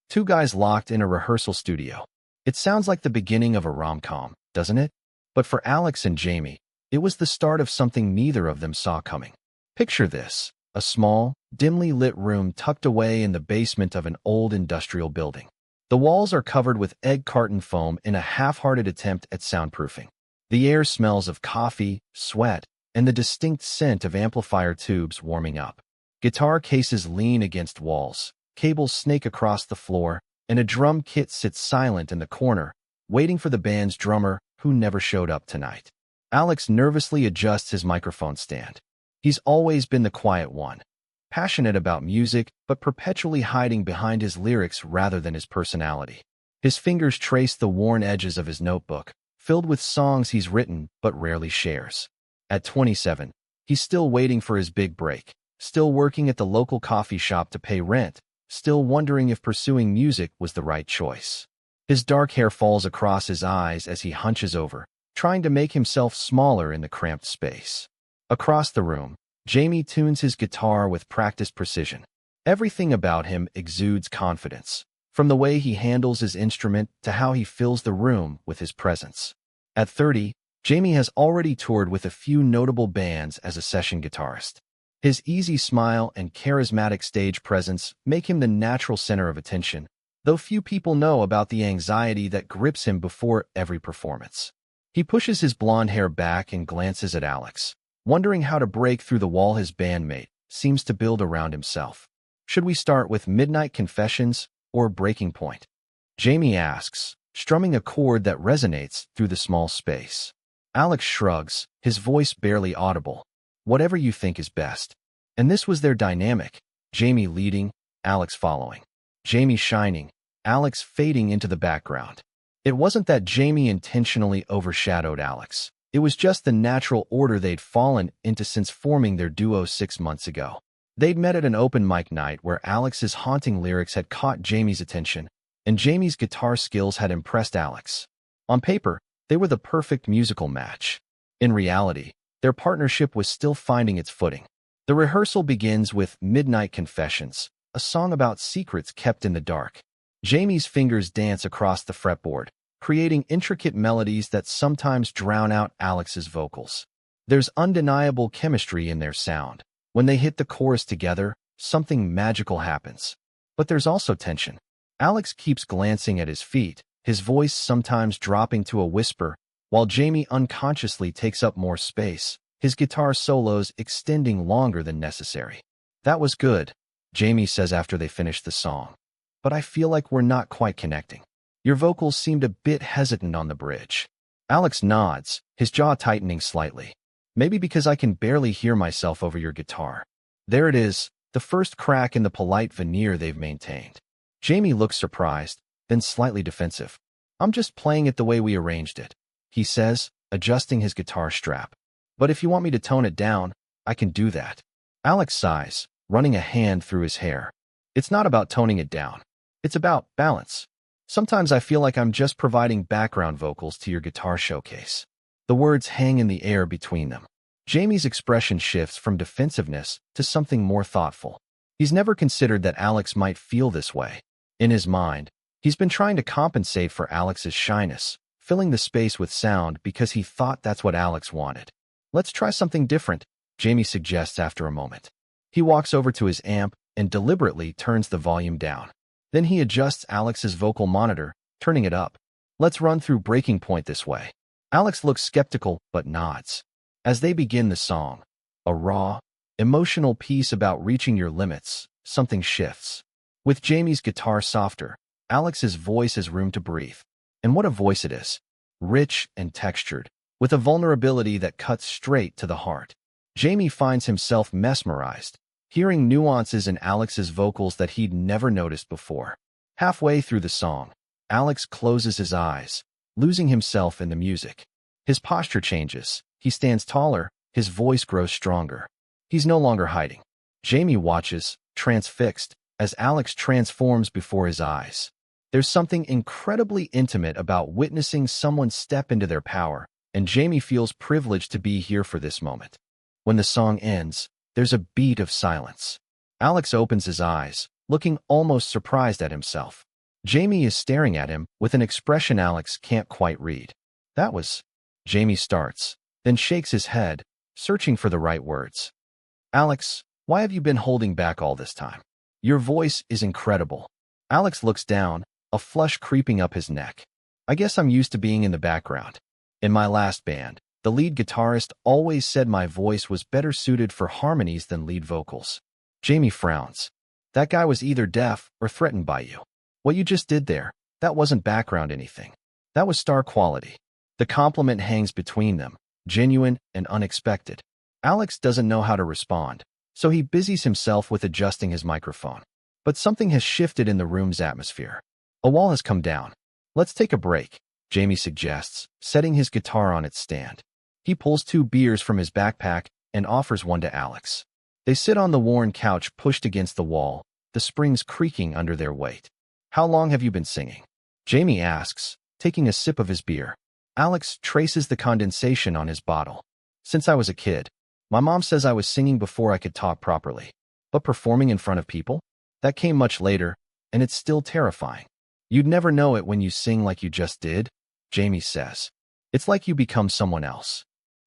Two guys locked in a rehearsal studio. It sounds like the beginning of a rom-com, doesn't it? But for Alex and Jamie, it was the start of something neither of them saw coming. Picture this: a small, dimly lit room tucked away in the basement of an old industrial building. The walls are covered with egg carton foam in a half-hearted attempt at soundproofing. The air smells of coffee, sweat, and the distinct scent of amplifier tubes warming up. Guitar cases lean against walls, cables snake across the floor, and a drum kit sits silent in the corner, waiting for the band's drummer, who never showed up tonight. Alex nervously adjusts his microphone stand. He's always been the quiet one, passionate about music, but perpetually hiding behind his lyrics rather than his personality. His fingers trace the worn edges of his notebook, filled with songs he's written but rarely shares. At 27, he's still waiting for his big break, still working at the local coffee shop to pay rent, still wondering if pursuing music was the right choice. His dark hair falls across his eyes as he hunches over, trying to make himself smaller in the cramped space. Across the room, Jamie tunes his guitar with practiced precision. Everything about him exudes confidence, from the way he handles his instrument to how he fills the room with his presence. At 30, Jamie has already toured with a few notable bands as a session guitarist. His easy smile and charismatic stage presence make him the natural center of attention, though few people know about the anxiety that grips him before every performance. He pushes his blonde hair back and glances at Alex, wondering how to break through the wall his bandmate seems to build around himself. Should we start with Midnight Confessions or Breaking Point? Jamie asks, strumming a chord that resonates through the small space. Alex shrugs, his voice barely audible. Whatever you think is best. And this was their dynamic, Jamie leading, Alex following. Jamie shining, Alex fading into the background. It wasn't that Jamie intentionally overshadowed Alex. It was just the natural order they'd fallen into since forming their duo 6 months ago. They'd met at an open mic night where Alex's haunting lyrics had caught Jamie's attention, and Jamie's guitar skills had impressed Alex. On paper, they were the perfect musical match. In reality, their partnership was still finding its footing. The rehearsal begins with Midnight Confessions, a song about secrets kept in the dark. Jamie's fingers dance across the fretboard, creating intricate melodies that sometimes drown out Alex's vocals. There's undeniable chemistry in their sound. When they hit the chorus together, something magical happens. But there's also tension. Alex keeps glancing at his feet, his voice sometimes dropping to a whisper, while Jamie unconsciously takes up more space, his guitar solos extending longer than necessary. "That was good," Jamie says after they finish the song. "But I feel like we're not quite connecting. Your vocals seemed a bit hesitant on the bridge." Alex nods, his jaw tightening slightly. "Maybe because I can barely hear myself over your guitar." There it is, the first crack in the polite veneer they've maintained. Jamie looks surprised, then slightly defensive. "I'm just playing it the way we arranged it," he says, adjusting his guitar strap. "But if you want me to tone it down, I can do that." Alex sighs, running a hand through his hair. "It's not about toning it down. It's about balance. Sometimes I feel like I'm just providing background vocals to your guitar showcase." The words hang in the air between them. Jamie's expression shifts from defensiveness to something more thoughtful. He's never considered that Alex might feel this way. In his mind, he's been trying to compensate for Alex's shyness, filling the space with sound because he thought that's what Alex wanted. "Let's try something different," Jamie suggests after a moment. He walks over to his amp and deliberately turns the volume down. Then he adjusts Alex's vocal monitor, turning it up. "Let's run through Breaking Point this way." Alex looks skeptical but nods. As they begin the song, a raw, emotional piece about reaching your limits, something shifts. With Jamie's guitar softer, Alex's voice has room to breathe. And what a voice it is. Rich and textured, with a vulnerability that cuts straight to the heart. Jamie finds himself mesmerized, hearing nuances in Alex's vocals that he'd never noticed before. Halfway through the song, Alex closes his eyes, losing himself in the music. His posture changes. He stands taller, his voice grows stronger. He's no longer hiding. Jamie watches, transfixed, as Alex transforms before his eyes. There's something incredibly intimate about witnessing someone step into their power, and Jamie feels privileged to be here for this moment. When the song ends, there's a beat of silence. Alex opens his eyes, looking almost surprised at himself. Jamie is staring at him with an expression Alex can't quite read. That was... Jamie starts, then shakes his head, searching for the right words. Alex, why have you been holding back all this time? Your voice is incredible. Alex looks down, a flush creeping up his neck. I guess I'm used to being in the background. In my last band, the lead guitarist always said my voice was better suited for harmonies than lead vocals. Jamie frowns. That guy was either deaf or threatened by you. What you just did there, that wasn't background anything. That was star quality. The compliment hangs between them, genuine and unexpected. Alex doesn't know how to respond, so he busies himself with adjusting his microphone. But something has shifted in the room's atmosphere. A wall has come down. Let's take a break, Jamie suggests, setting his guitar on its stand. He pulls 2 beers from his backpack and offers one to Alex. They sit on the worn couch pushed against the wall, the springs creaking under their weight. How long have you been singing? Jamie asks, taking a sip of his beer. Alex traces the condensation on his bottle. Since I was a kid. My mom says I was singing before I could talk properly. But performing in front of people? That came much later, and it's still terrifying. You'd never know it when you sing like you just did, Jamie says. It's like you become someone else.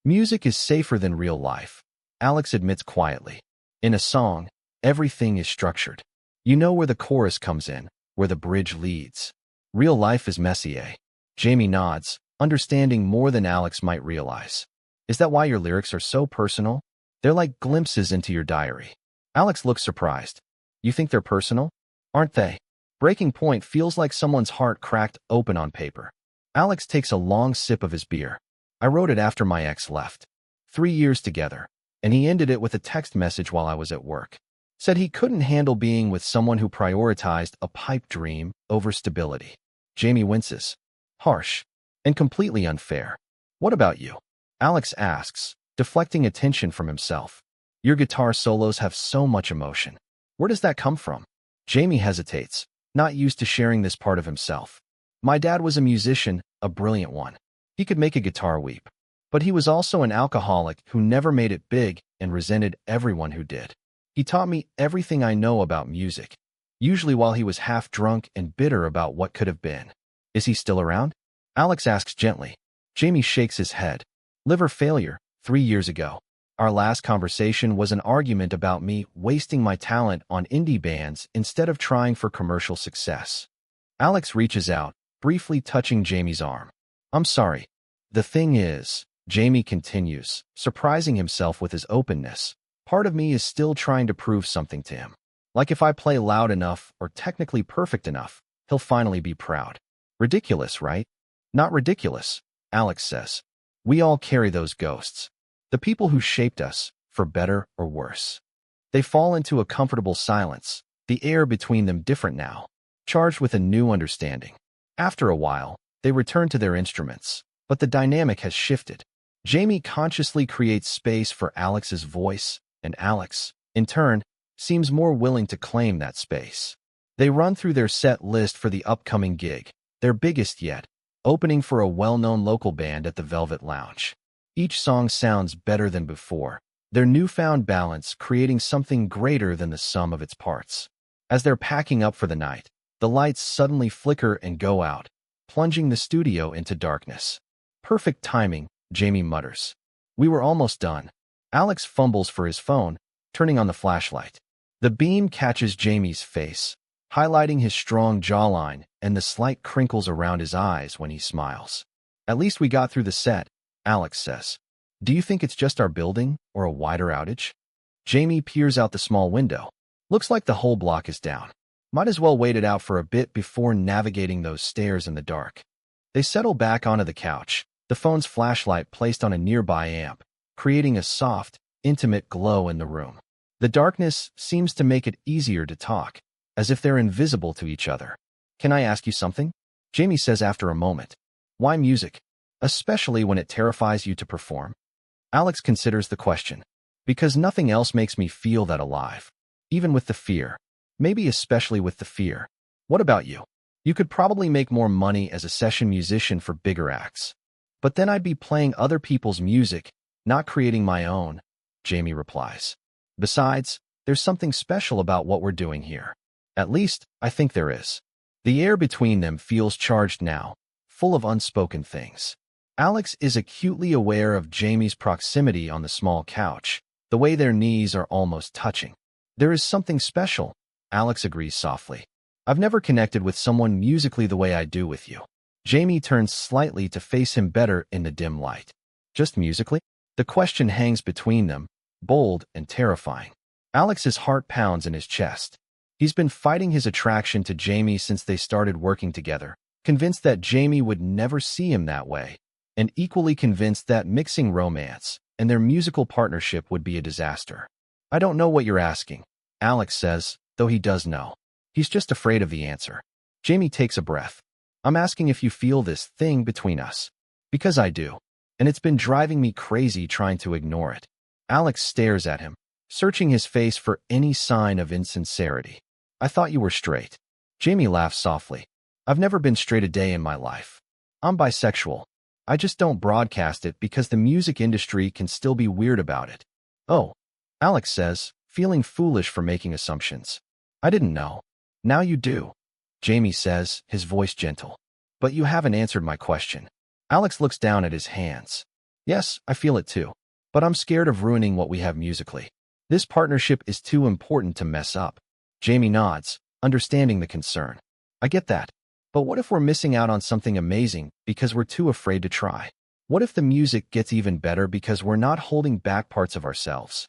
Music is safer than real life, Alex admits quietly. In a song, everything is structured. You know where the chorus comes in, where the bridge leads. Real life is messy, eh? Jamie nods, understanding more than Alex might realize. Is that why your lyrics are so personal? They're like glimpses into your diary. Alex looks surprised. You think they're personal? Aren't they? Breaking point feels like someone's heart cracked open on paper. Alex takes a long sip of his beer. I wrote it after my ex left. 3 years together, and he ended it with a text message while I was at work. Said he couldn't handle being with someone who prioritized a pipe dream over stability. Jamie winces. Harsh. And completely unfair. What about you? Alex asks, deflecting attention from himself. Your guitar solos have so much emotion. Where does that come from? Jamie hesitates, not used to sharing this part of himself. My dad was a musician, a brilliant one. He could make a guitar weep. But he was also an alcoholic who never made it big and resented everyone who did. He taught me everything I know about music, usually while he was half drunk and bitter about what could have been. Is he still around? Alex asks gently. Jamie shakes his head. Liver failure, 3 years ago. Our last conversation was an argument about me wasting my talent on indie bands instead of trying for commercial success. Alex reaches out, briefly touching Jamie's arm. I'm sorry. The thing is, Jamie continues, surprising himself with his openness. Part of me is still trying to prove something to him. Like if I play loud enough or technically perfect enough, he'll finally be proud. Ridiculous, right? Not ridiculous, Alex says. We all carry those ghosts. The people who shaped us, for better or worse. They fall into a comfortable silence, the air between them different now, charged with a new understanding. After a while, they return to their instruments, but the dynamic has shifted. Jamie consciously creates space for Alex's voice, and Alex, in turn, seems more willing to claim that space. They run through their set list for the upcoming gig, their biggest yet, opening for a well-known local band at the Velvet Lounge. Each song sounds better than before, their newfound balance creating something greater than the sum of its parts. As they're packing up for the night, the lights suddenly flicker and go out, plunging the studio into darkness. Perfect timing, Jamie mutters. We were almost done. Alex fumbles for his phone, turning on the flashlight. The beam catches Jamie's face, highlighting his strong jawline and the slight crinkles around his eyes when he smiles. At least we got through the set, Alex says. Do you think it's just our building or a wider outage? Jamie peers out the small window. Looks like the whole block is down. Might as well wait it out for a bit before navigating those stairs in the dark. They settle back onto the couch, the phone's flashlight placed on a nearby amp, creating a soft, intimate glow in the room. The darkness seems to make it easier to talk, as if they're invisible to each other. Can I ask you something? Jamie says after a moment. Why music? Especially when it terrifies you to perform? Alex considers the question. Because nothing else makes me feel that alive. Even with the fear. Maybe especially with the fear. What about you? You could probably make more money as a session musician for bigger acts. But then I'd be playing other people's music, not creating my own, Jamie replies. Besides, there's something special about what we're doing here. At least, I think there is. The air between them feels charged now, full of unspoken things. Alex is acutely aware of Jamie's proximity on the small couch, the way their knees are almost touching. There is something special, Alex agrees softly. I've never connected with someone musically the way I do with you. Jamie turns slightly to face him better in the dim light. Just musically? The question hangs between them, bold and terrifying. Alex's heart pounds in his chest. He's been fighting his attraction to Jamie since they started working together, convinced that Jamie would never see him that way, and equally convinced that mixing romance and their musical partnership would be a disaster. I don't know what you're asking, Alex says, though he does know. He's just afraid of the answer. Jamie takes a breath. I'm asking if you feel this thing between us. Because I do. And it's been driving me crazy trying to ignore it. Alex stares at him, searching his face for any sign of insincerity. I thought you were straight. Jamie laughs softly. I've never been straight a day in my life. I'm bisexual. I just don't broadcast it because the music industry can still be weird about it. Oh, Alex says, feeling foolish for making assumptions. I didn't know. Now you do. Jamie says, his voice gentle. But you haven't answered my question. Alex looks down at his hands. Yes, I feel it too. But I'm scared of ruining what we have musically. This partnership is too important to mess up. Jamie nods, understanding the concern. I get that. But what if we're missing out on something amazing because we're too afraid to try? What if the music gets even better because we're not holding back parts of ourselves?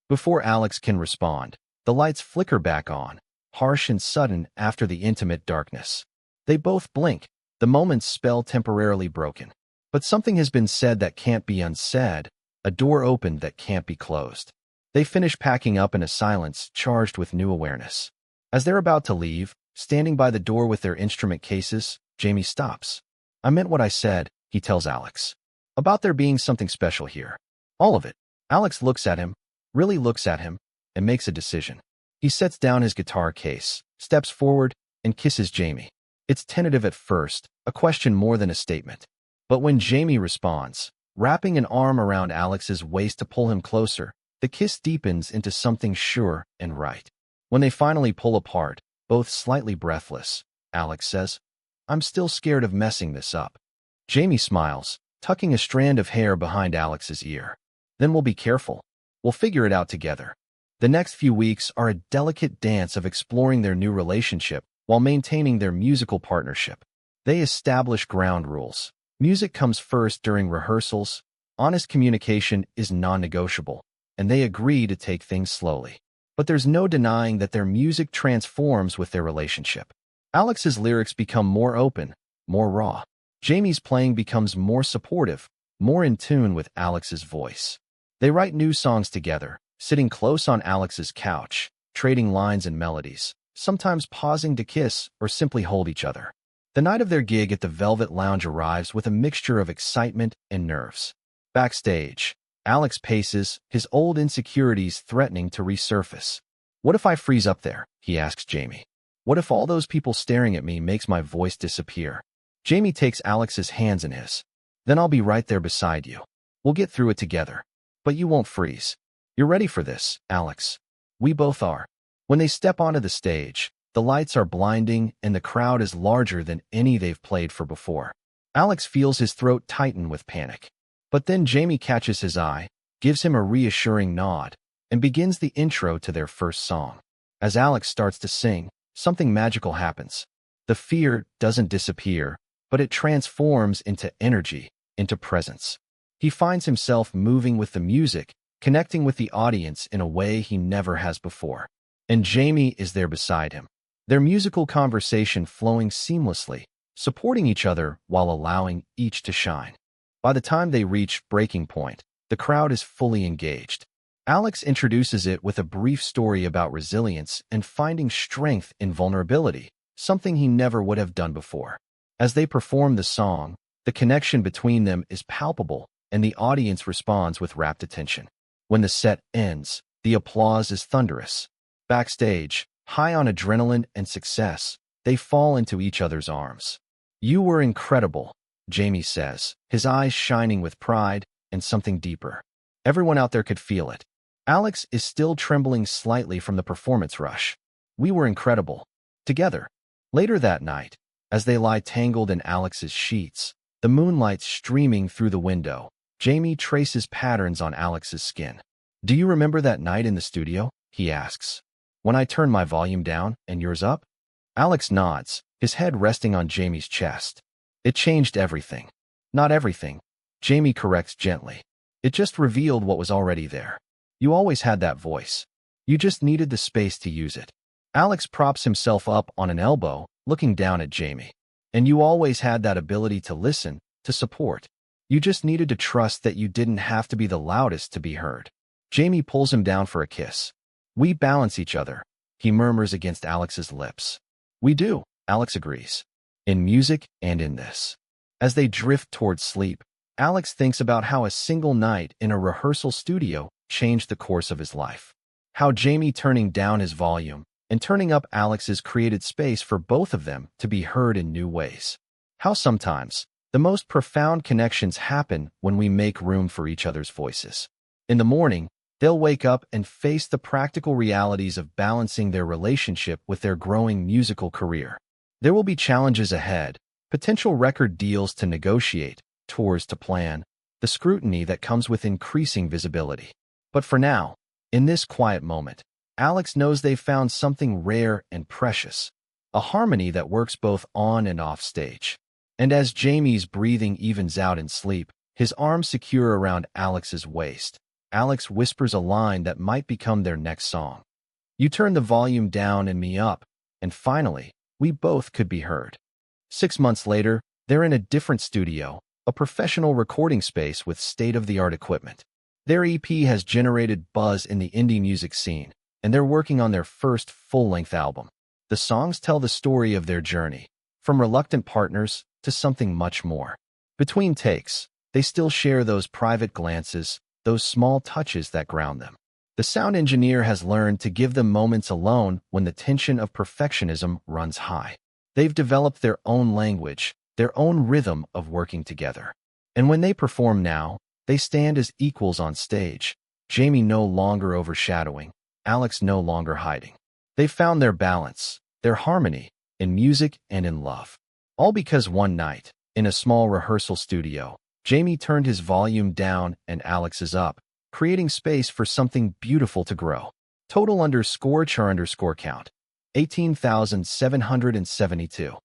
Before Alex can respond, the lights flicker back on, harsh and sudden after the intimate darkness. They both blink, the moment's spell temporarily broken. But something has been said that can't be unsaid, a door opened that can't be closed. They finish packing up in a silence charged with new awareness. As they're about to leave, standing by the door with their instrument cases, Jamie stops. I meant what I said, he tells Alex. About there being something special here. All of it. Alex looks at him, really looks at him, and makes a decision. He sets down his guitar case, steps forward, and kisses Jamie. It's tentative at first, a question more than a statement. But when Jamie responds, wrapping an arm around Alex's waist to pull him closer, the kiss deepens into something sure and right. When they finally pull apart, both slightly breathless, Alex says, I'm still scared of messing this up. Jamie smiles, tucking a strand of hair behind Alex's ear. Then we'll be careful. We'll figure it out together. The next few weeks are a delicate dance of exploring their new relationship while maintaining their musical partnership. They establish ground rules. Music comes first during rehearsals, honest communication is non-negotiable, and they agree to take things slowly. But there's no denying that their music transforms with their relationship. Alex's lyrics become more open, more raw. Jamie's playing becomes more supportive, more in tune with Alex's voice. They write new songs together, sitting close on Alex's couch, trading lines and melodies, sometimes pausing to kiss or simply hold each other. The night of their gig at the Velvet Lounge arrives with a mixture of excitement and nerves. Backstage, Alex paces, his old insecurities threatening to resurface. What if I freeze up there? He asks Jamie. What if all those people staring at me makes my voice disappear? Jamie takes Alex's hands in his. Then I'll be right there beside you. We'll get through it together. But you won't freeze. You're ready for this, Alex. We both are. When they step onto the stage, the lights are blinding and the crowd is larger than any they've played for before. Alex feels his throat tighten with panic. But then Jamie catches his eye, gives him a reassuring nod, and begins the intro to their first song. As Alex starts to sing, something magical happens. The fear doesn't disappear, but it transforms into energy, into presence. He finds himself moving with the music, connecting with the audience in a way he never has before. And Jamie is there beside him, their musical conversation flowing seamlessly, supporting each other while allowing each to shine. By the time they reach breaking point, the crowd is fully engaged. Alex introduces it with a brief story about resilience and finding strength in vulnerability, something he never would have done before. As they perform the song, the connection between them is palpable, and the audience responds with rapt attention. When the set ends, the applause is thunderous. Backstage, high on adrenaline and success, they fall into each other's arms. You were incredible, Jamie says, his eyes shining with pride and something deeper. Everyone out there could feel it. Alex is still trembling slightly from the performance rush. We were incredible. Together. Later that night, as they lie tangled in Alex's sheets, the moonlight streaming through the window, Jamie traces patterns on Alex's skin. "Do you remember that night in the studio?" he asks. "When I turned my volume down and yours up?" Alex nods, his head resting on Jamie's chest. "It changed everything." "Not everything," Jamie corrects gently. "It just revealed what was already there. You always had that voice. You just needed the space to use it." Alex props himself up on an elbow, looking down at Jamie. "And you always had that ability to listen, to support. You just needed to trust that you didn't have to be the loudest to be heard." Jamie pulls him down for a kiss. "We balance each other," he murmurs against Alex's lips. "We do," Alex agrees. "In music and in this." As they drift towards sleep, Alex thinks about how a single night in a rehearsal studio changed the course of his life. How Jamie turning down his volume and turning up Alex's created space for both of them to be heard in new ways. How sometimes the most profound connections happen when we make room for each other's voices. In the morning, they'll wake up and face the practical realities of balancing their relationship with their growing musical career. There will be challenges ahead, potential record deals to negotiate, tours to plan, the scrutiny that comes with increasing visibility. But for now, in this quiet moment, Alex knows they've found something rare and precious, a harmony that works both on and off stage. And as Jamie's breathing evens out in sleep, his arms secure around Alex's waist, Alex whispers a line that might become their next song. "You turn the volume down and me up, and finally, we both could be heard." 6 months later, they're in a different studio, a professional recording space with state-of-the-art equipment. Their EP has generated buzz in the indie music scene, and they're working on their first full-length album. The songs tell the story of their journey, from reluctant partners to something much more. Between takes, they still share those private glances, those small touches that ground them. The sound engineer has learned to give them moments alone when the tension of perfectionism runs high. They've developed their own language, their own rhythm of working together. And when they perform now, they stand as equals on stage, Jamie no longer overshadowing, Alex no longer hiding. They've found their balance, their harmony, in music and in love. All because one night, in a small rehearsal studio, Jamie turned his volume down and Alex's up, creating space for something beautiful to grow. Total _char_count, 18,772.